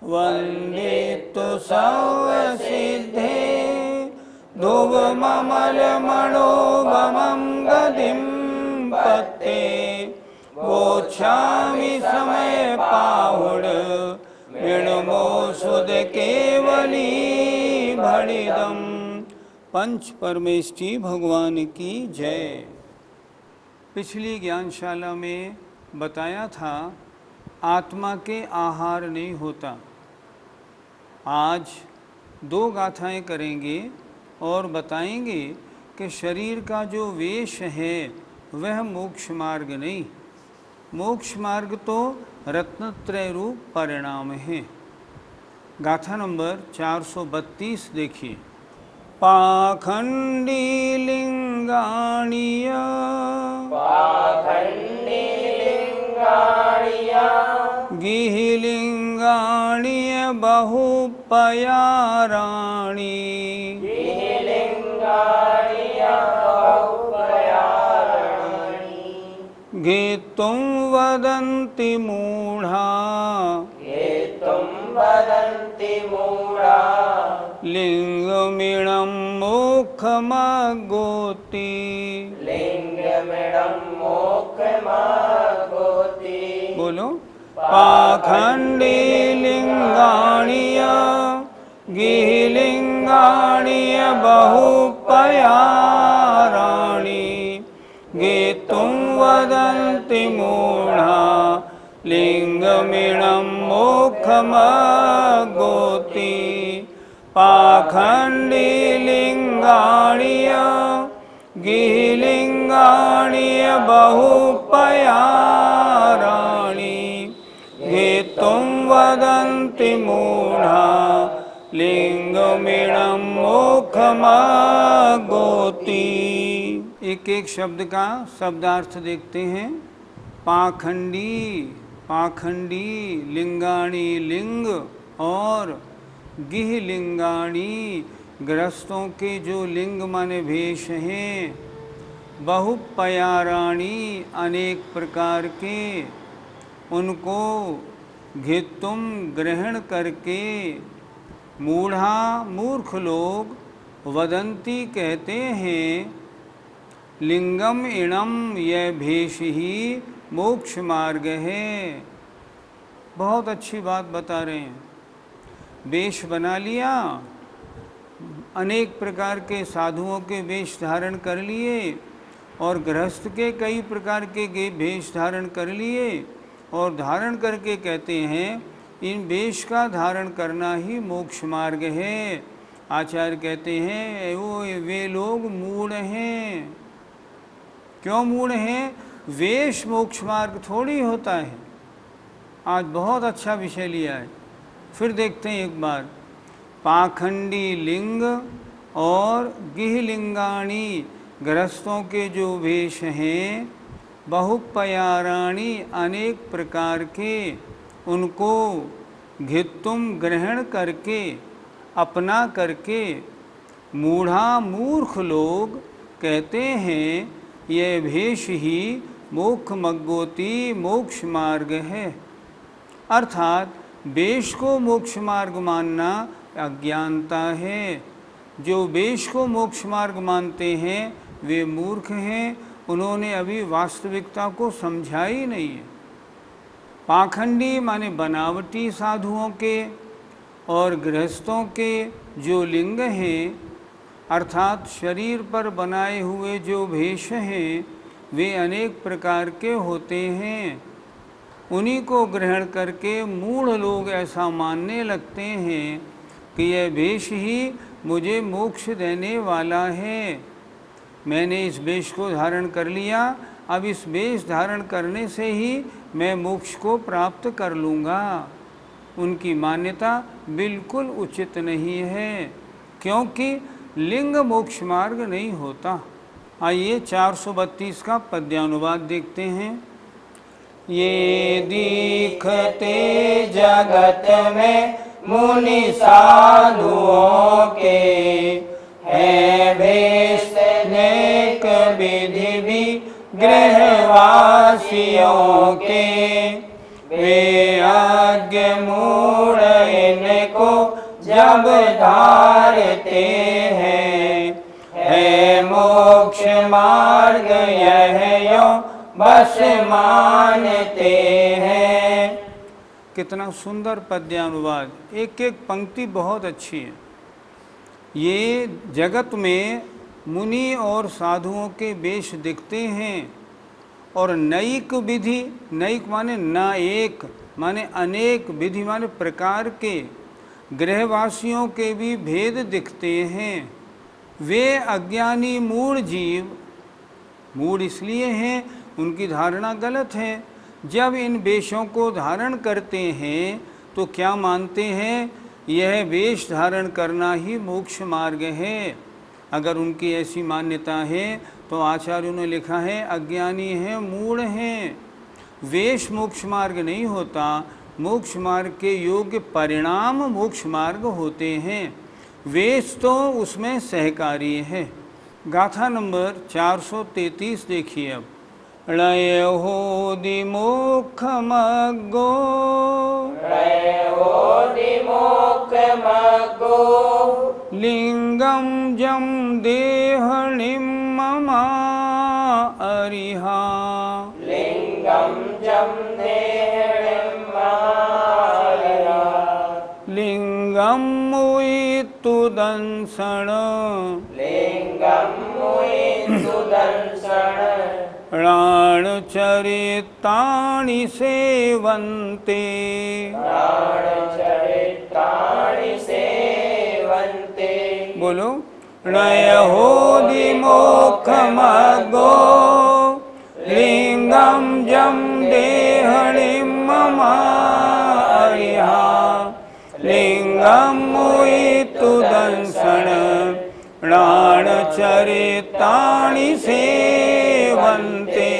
वन्दे तु सर्वसिद्धे धुवममलमणोभमं गतिं पत्ते वोच्छामि समय पाहुड विणमो सुध केवली भणिदम। पंच परमेष्ठी भगवान की जय। पिछली ज्ञानशाला में बताया था आत्मा के आहार नहीं होता। आज 2 गाथाएं करेंगे और बताएंगे कि शरीर का जो वेश है वह मोक्ष मार्ग नहीं, मोक्ष मार्ग तो रत्नत्रय रूप परिणाम है। गाथा नंबर 432 देखिए। पाखंडी लिंगाणीय गिहिलिंगाणीय बहुपयाराणी गीतुं वदन्ति मूढ़ा लिंगमिणं मोक्षमगोति बोलो। पाखंडी लिंगाणीय गिहिलिंगाणीय बहुपयाराणी गीतुं वदन्ति मूढ़ा लिंगमिणं मोक्षमगोति। पाखंडी लिंगाणीय गिहिलिंगाणीय बहुपयाराणी गीतुं वदन्ति मूढ़ा लिंगमिणं मोक्षमगोति। एक एक शब्द का शब्दार्थ देखते हैं। पाखंडी, पाखंडी लिंगाणी लिंग और गिह लिंगाणी गृहस्थों के जो लिंग माने भेष हैं। बहुपयाराणी अनेक प्रकार के, उनको घितुम ग्रहण करके मूढ़ा मूर्ख लोग वदंती कहते हैं लिंगम इणम यह भेष ही मोक्ष मार्ग है। बहुत अच्छी बात बता रहे हैं। वेश बना लिया, अनेक प्रकार के साधुओं के वेश धारण कर लिए और गृहस्थ के कई प्रकार के वेश धारण कर लिए और धारण करके कहते हैं इन वेश का धारण करना ही मोक्ष मार्ग है। आचार्य कहते हैं वे लोग मूढ़ हैं। क्यों मूढ़ हैं? वेश मोक्ष मार्ग थोड़ी होता है। आज बहुत अच्छा विषय लिया है। फिर देखते हैं एक बार। पाखंडी लिंग और गिहलिंगाणी गृहस्थों के जो वेश हैं, बहुपयाराणी अनेक प्रकार के, उनको घितुम ग्रहण करके अपना करके मूढ़ा मूर्ख लोग कहते हैं यह भेष ही मोक्षमगोति मोक्ष मार्ग है। अर्थात वेश को मोक्ष मार्ग मानना अज्ञानता है। जो वेश को मोक्ष मार्ग मानते हैं वे मूर्ख हैं, उन्होंने अभी वास्तविकता को समझा ही नहीं है। पाखंडी माने बनावटी साधुओं के और गृहस्थों के जो लिंग हैं, अर्थात शरीर पर बनाए हुए जो भेष हैं वे अनेक प्रकार के होते हैं। उन्हीं को ग्रहण करके मूढ़ लोग ऐसा मानने लगते हैं कि यह वेश ही मुझे मोक्ष देने वाला है। मैंने इस वेश को धारण कर लिया, अब इस वेश धारण करने से ही मैं मोक्ष को प्राप्त कर लूँगा। उनकी मान्यता बिल्कुल उचित नहीं है, क्योंकि लिंग मोक्ष मार्ग नहीं होता। आइए 432 का पद्यानुवाद देखते हैं। ये दिखते जगत में मुनि साधुओं के हैं भेष नेक विधि भी गृहवासियों के वे आज्ञ मूढ़ अब धारते हैं, है मोक्ष मार्ग यह यो बस मानते हैं। कितना सुंदर पद्यानुवाद, एक एक पंक्ति बहुत अच्छी है। ये जगत में मुनि और साधुओं के वेश दिखते हैं, और नैक विधि, नैक माने न एक, माने अनेक, विधि माने प्रकार के गृहवासियों के भी भेद दिखते हैं। वे अज्ञानी मूढ़ जीव, मूढ़ इसलिए हैं उनकी धारणा गलत है, जब इन वेशों को धारण करते हैं तो क्या मानते हैं, यह वेश धारण करना ही मोक्ष मार्ग है। अगर उनकी ऐसी मान्यता है तो आचार्यों ने लिखा है अज्ञानी हैं, मूढ़ हैं। वेश मोक्ष मार्ग नहीं होता, मोक्ष मार्ग के योग्य परिणाम मोक्ष मार्ग होते हैं। वेश तो उसमें सहकारी है। गाथा नंबर 433 देखिए अब। णय होदि मोक्ष मग्गो, णय होदि मोक्ष मग्गो, लिंगम जम देहणिम ममा अरिहा, लिंगम जम देहणिम ममा, लिंगम मुइतु दंसण, लिंगम मुइतु दंसण, प्राण चरितानि सेवन्ते, प्राण चरितानि सेवन्ते। बोलो। णय होदि मोक्ष मग्गो, लिंगम जम देहणिम ममा अरिहा, लिंगम मुइतु दंसण, प्राण चरितानि सेवन्ते।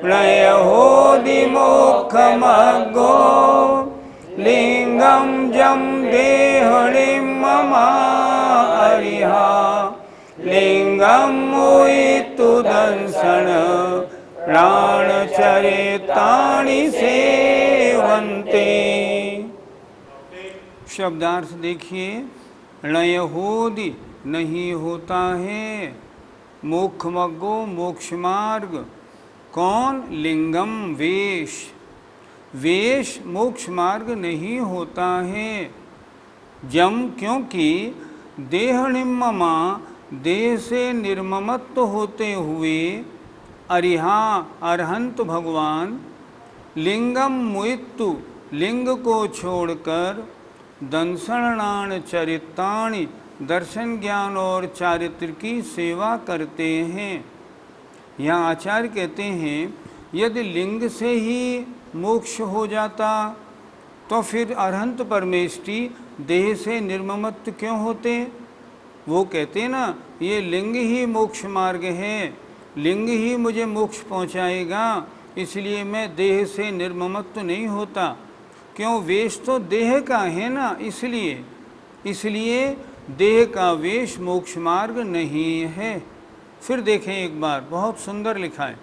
णय होदि मोक्ष मग्गो, लिंगम जम देहणिम ममा अरिहा, लिंगम मुइतु दंसण, प्राण चरितानि सेवन्ते। शब्दार्थ देखिए। णय होदि नहीं होता है, मोक्ष मग्गो मोक्ष मार्ग, कौन, लिंगम वेश, वेश मोक्ष मार्ग नहीं होता है। जम क्योंकि देहनिम्ममा देह से निर्ममत्व होते हुए, अरिहा अरहंत भगवान, लिंगम मुइत्तु लिंग को छोड़कर, दंसणान चरितानि दर्शन ज्ञान और चारित्र की सेवा करते हैं। यहाँ आचार्य कहते हैं यदि लिंग से ही मोक्ष हो जाता तो फिर अरहंत परमेष्टि देह से निर्ममत्व क्यों होते। वो कहते ना ये लिंग ही मोक्ष मार्ग है, लिंग ही मुझे मोक्ष पहुँचाएगा, इसलिए मैं देह से निर्ममत्व नहीं होता। क्यों, वेश तो देह का है ना, इसलिए देह का वेश मोक्ष मार्ग नहीं है। फिर देखें एक बार, बहुत सुंदर लिखा है।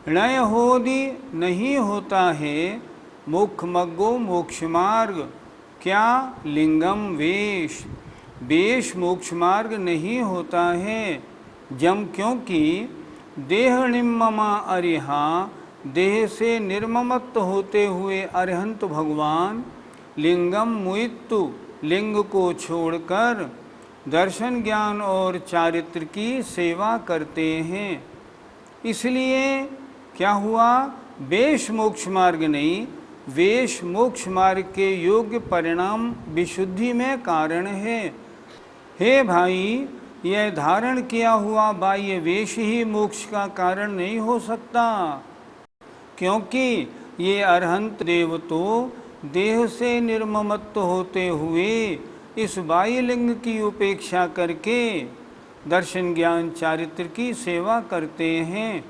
णय होदि नहीं होता है, मोक्ष मग्गो मोक्ष मार्ग, क्या, लिंगम वेश, वेश मोक्ष मार्ग नहीं होता है। जम क्योंकि देहनिम्ममा अरिहा देह से निर्ममत्व होते हुए अरहंत भगवान, लिंगम मुइत्तु लिंग को छोड़कर दर्शन ज्ञान और चारित्र की सेवा करते हैं। इसलिए क्या हुआ, वेश मोक्ष मार्ग नहीं, वेश मोक्ष मार्ग के योग्य परिणाम विशुद्धि में कारण है। हे भाई, यह धारण किया हुआ बाह्य वेश ही मोक्ष का कारण नहीं हो सकता, क्योंकि ये अरहंत देव तो देह से निर्ममत्व होते हुए इस बाह्य लिंग की उपेक्षा करके दर्शन ज्ञान चारित्र की सेवा करते हैं।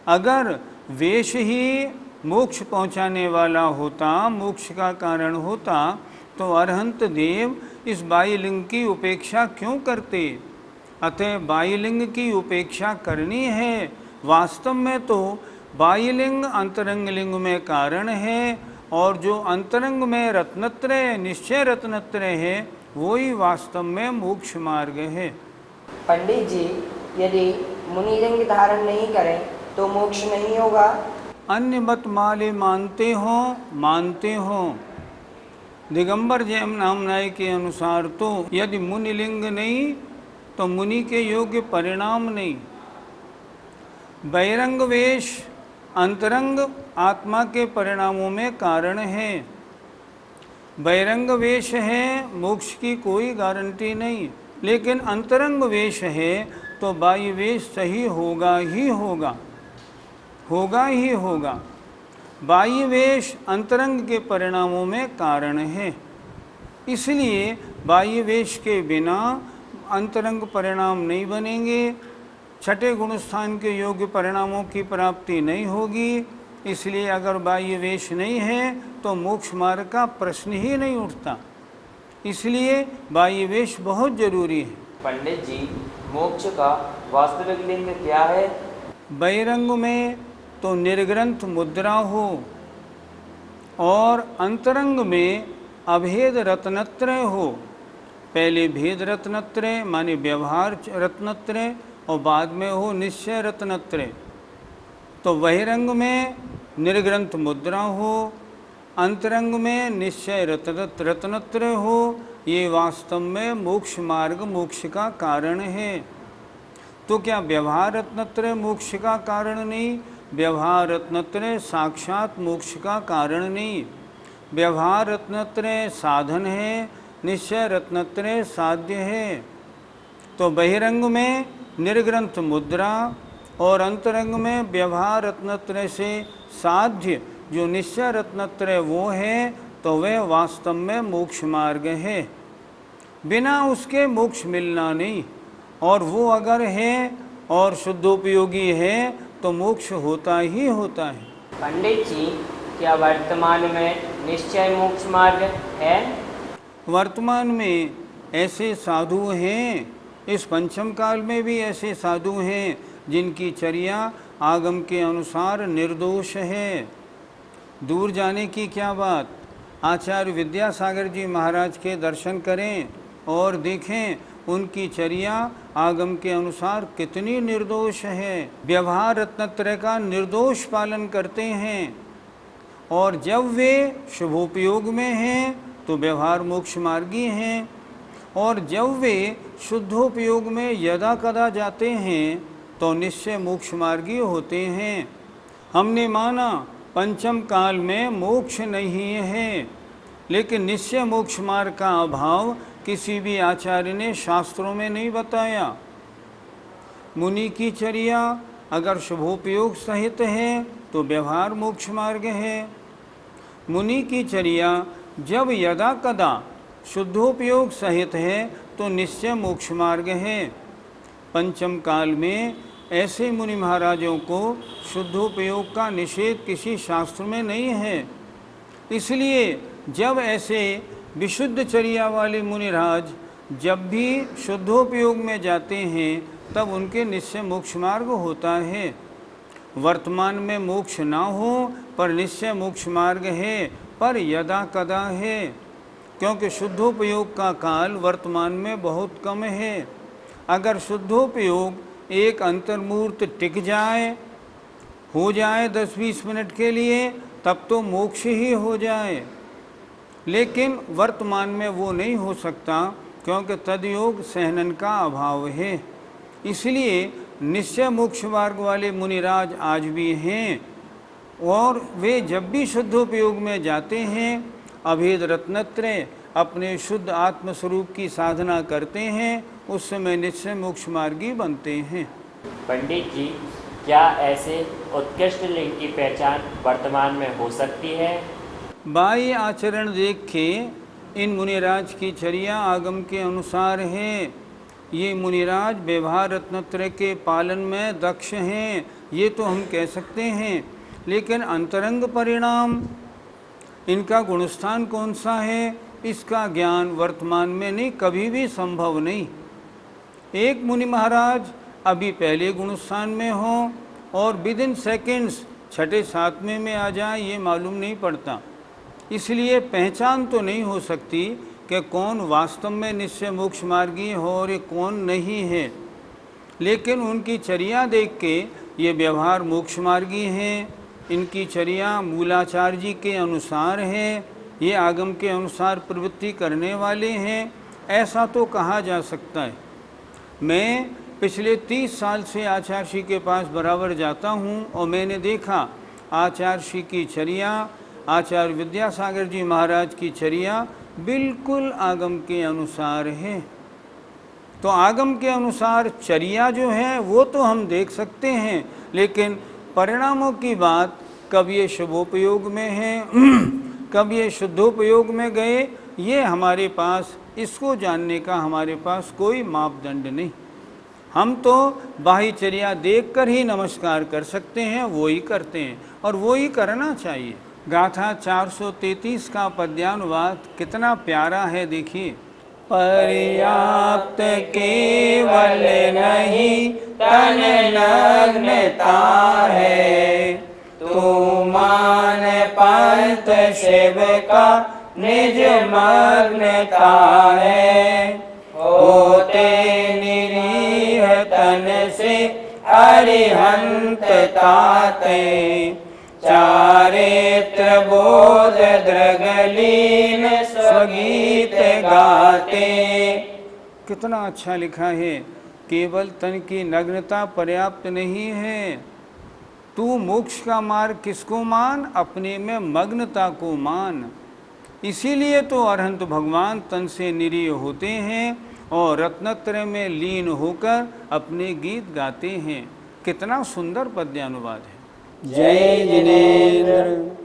अगर वेश ही मोक्ष पहुंचाने वाला होता, मोक्ष का कारण होता, तो अरहंत देव इस बाह्य लिंग की उपेक्षा क्यों करते। अतः बाह्य लिंग की उपेक्षा करनी है। वास्तव में तो बाह्य लिंग अंतरंग लिंग में कारण है और जो अंतरंग में रत्नत्रय निश्चय रत्नत्रय है वही वास्तव में मोक्ष मार्ग है। पंडित जी, यदि मुनि लिंग धारण नहीं करें तो मोक्ष नहीं होगा? अन्य मत माले मानते हो दिगंबर जैन नामनाय के अनुसार तो यदि मुनि लिंग नहीं तो मुनि के योग्य परिणाम नहीं। बहिरंग वेश अंतरंग आत्मा के परिणामों में कारण है। बहिरंग वेश है मोक्ष की कोई गारंटी नहीं, लेकिन अंतरंग वेश है तो बाह्य वेश सही होगा ही होगा, होगा ही होगा। बाह्य वेश अंतरंग के परिणामों में कारण है, इसलिए बाह्य वेश के बिना अंतरंग परिणाम नहीं बनेंगे, छठे गुणस्थान के योग्य परिणामों की प्राप्ति नहीं होगी। इसलिए अगर बाह्य वेश नहीं है तो मोक्ष मार्ग का प्रश्न ही नहीं उठता, इसलिए बाह्य वेश बहुत जरूरी है। पंडित जी, मोक्ष का वास्तविक लिंग क्या है? बहिरंग में तो निर्ग्रंथ मुद्रा हो और अंतरंग में अभेद रत्नत्रय हो। पहले भेद रत्नत्रय माने व्यवहार रत्नत्रय और बाद में हो निश्चय रत्नत्रय। तो बहिरंग में निर्ग्रंथ मुद्रा हो, अंतरंग में निश्चय रत्नत्रय हो। ये वास्तव में मोक्ष मार्ग मोक्ष का कारण है। तो क्या व्यवहार रत्नत्रय मोक्ष का कारण नहीं? व्यवहार रत्नत्रय साक्षात मोक्ष का कारण नहीं। व्यवहार रत्नत्रय साधन है, निश्चय रत्नत्रय साध्य है। तो बहिरंग में निर्ग्रंथ मुद्रा और अंतरंग में व्यवहार रत्नत्रय से साध्य जो निश्चय रत्नत्रय वो है, तो वह वास्तव में मोक्ष मार्ग है। बिना उसके मोक्ष मिलना नहीं, और वो अगर है और शुद्धोपयोगी है तो मोक्ष होता ही होता है। पंडित जी, क्या वर्तमान में निश्चय मोक्ष मार्ग है? वर्तमान में ऐसे साधु हैं, इस पंचम काल में भी ऐसे साधु हैं जिनकी चर्या आगम के अनुसार निर्दोष है। दूर जाने की क्या बात, आचार्य विद्यासागर जी महाराज के दर्शन करें और देखें उनकी चर्या आगम के अनुसार कितनी निर्दोष है। व्यवहार रत्नत्रय का निर्दोष पालन करते हैं, और जब वे शुभोपयोग में हैं तो व्यवहार मोक्ष मार्गी हैं, और जब वे शुद्धोपयोग में यदा कदा जाते हैं तो निश्चय मोक्ष मार्गी होते हैं। हमने माना पंचम काल में मोक्ष नहीं है, लेकिन निश्चय मोक्ष मार्ग का अभाव किसी भी आचार्य ने शास्त्रों में नहीं बताया। मुनि की चर्या अगर शुभोपयोग सहित है तो व्यवहार मोक्ष मार्ग है। मुनि की चर्या जब यदा कदा शुद्धोपयोग सहित है तो निश्चय मोक्ष मार्ग है। पंचम काल में ऐसे मुनि महाराजों को शुद्धोपयोग का निषेध किसी शास्त्र में नहीं है। इसलिए जब ऐसे विशुद्ध चर्या वाले मुनिराज जब भी शुद्धोपयोग में जाते हैं तब उनके निश्चय मोक्ष मार्ग होता है। वर्तमान में मोक्ष ना हो पर निश्चय मोक्ष मार्ग है, पर यदा कदा है, क्योंकि शुद्धोपयोग का काल वर्तमान में बहुत कम है। अगर शुद्धोपयोग एक अंतर्मूर्त टिक जाए, हो जाए 10-20 मिनट के लिए, तब तो मोक्ष ही हो जाए, लेकिन वर्तमान में वो नहीं हो सकता क्योंकि तदयोग सहनन का अभाव है। इसलिए निश्चय मोक्ष मार्ग वाले मुनिराज आज भी हैं, और वे जब भी शुद्धोपयोग में जाते हैं अभेद रत्नत्रय अपने शुद्ध आत्मस्वरूप की साधना करते हैं, उस समय निश्चय मोक्ष मार्गी बनते हैं। पंडित जी, क्या ऐसे उत्कृष्ट लिंग की पहचान वर्तमान में हो सकती है? बाह्य आचरण देख के इन मुनिराज की चर्या आगम के अनुसार है। ये मुनिराज व्यवहार रत्नत्रय के पालन में दक्ष हैं, ये तो हम कह सकते हैं, लेकिन अंतरंग परिणाम इनका गुणस्थान कौन सा है, इसका ज्ञान वर्तमान में नहीं, कभी भी संभव नहीं। एक मुनि महाराज अभी पहले गुणस्थान में हो और विदिन सेकेंड्स छठे सातवें में आ जाए, ये मालूम नहीं पड़ता। इसलिए पहचान तो नहीं हो सकती कि कौन वास्तव में निश्चय मोक्ष मार्गी है और ये कौन नहीं है, लेकिन उनकी चर्या देख के ये व्यवहार मोक्ष मार्गी हैं, इनकी चर्या मूलाचार्य जी के अनुसार है, ये आगम के अनुसार प्रवृत्ति करने वाले हैं, ऐसा तो कहा जा सकता है। मैं पिछले 30 साल से आचार्य श्री के पास बराबर जाता हूँ और मैंने देखा आचार्य श्री की चर्या, आचार्य विद्यासागर जी महाराज की चर्या बिल्कुल आगम के अनुसार है। तो आगम के अनुसार चर्या जो है वो तो हम देख सकते हैं, लेकिन परिणामों की बात कब ये शुभोपयोग में है कब ये शुद्धोपयोग में गए, ये हमारे पास, इसको जानने का हमारे पास कोई मापदंड नहीं। हम तो बाह्यचर्या देखकर ही नमस्कार कर सकते हैं, वो ही करते हैं और वो ही करना चाहिए। गाथा 433 का पद्यानुवाद कितना प्यारा है, देखिए। पर्याप्त केवल नहीं तन नग्नता है, तू मान पंथ शिव का निज मग्नता है। होते निरीह तन से अरिहंत ताते, चारित्र बोध दृगलीन स्वगीत गाते। कितना अच्छा लिखा है। केवल तन की नग्नता पर्याप्त नहीं है, तू मोक्ष का मार्ग किसको मान, अपने में मग्नता को मान। इसीलिए तो अरहंत भगवान तन से निरीह होते हैं और रत्नत्रय में लीन होकर अपने गीत गाते हैं। कितना सुंदर पद्यानुवाद है। जय जिनेंद्र।